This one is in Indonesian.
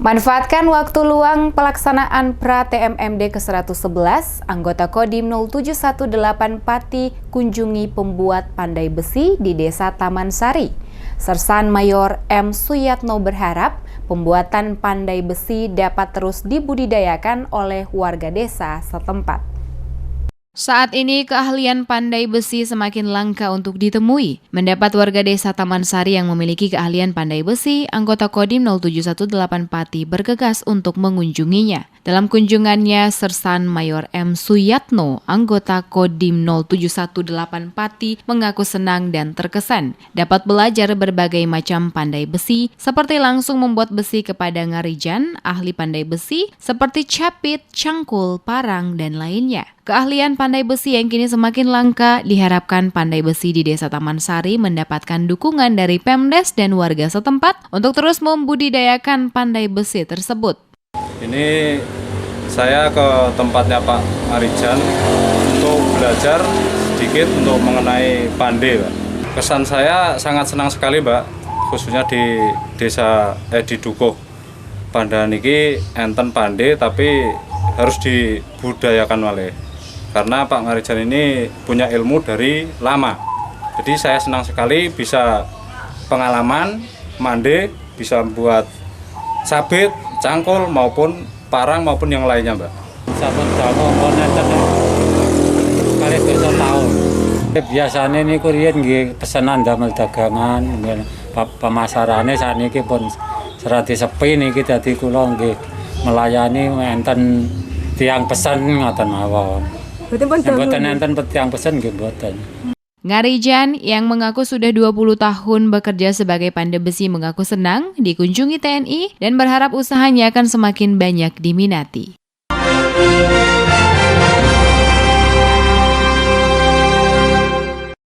Manfaatkan waktu luang pelaksanaan pra-TMMD ke-111, anggota Kodim 0718 Pati kunjungi pembuat pandai besi di Desa Taman Sari. Sersan Mayor M. Suyatno berharap pembuatan pandai besi dapat terus dibudidayakan oleh warga desa setempat. Saat ini keahlian pandai besi semakin langka untuk ditemui. Mendapat warga desa Taman Sari yang memiliki keahlian pandai besi, anggota Kodim 0718 Pati bergegas untuk mengunjunginya. Dalam kunjungannya, Sersan Mayor M. Suyatno, anggota Kodim 0718 Pati, mengaku senang dan terkesan dapat belajar berbagai macam pandai besi, seperti langsung membuat besi kepada ngarijan, ahli pandai besi, seperti capit, cangkul, parang, dan lainnya. Keahlian pandai besi yang kini semakin langka, diharapkan pandai besi di Desa Taman Sari mendapatkan dukungan dari Pemdes dan warga setempat untuk terus membudidayakan pandai besi tersebut. Ini saya ke tempatnya Pak Arijan untuk belajar sedikit untuk mengenai pandai, Pak. Kesan saya sangat senang sekali, Mbak, khususnya di desa di Dukuh. Pandai niki enten pandai tapi harus dibudayakan oleh. Karena Pak Ngarijan ini punya ilmu dari lama. Jadi saya senang sekali bisa pengalaman mande, bisa buat sabit, cangkul maupun parang maupun yang lainnya, Mbak. Kali besok tahun. Biasanya ini kurian nggih pesanan damel dagangan, pemasarannya saat ini pun serati sepi niki dadi kula nggih melayani enten tiang pesan ngoten mawon. Mboten enten tiang pesan nggih mboten. Ngarijan yang mengaku sudah 20 tahun bekerja sebagai pandai besi mengaku senang dikunjungi TNI dan berharap usahanya akan semakin banyak diminati.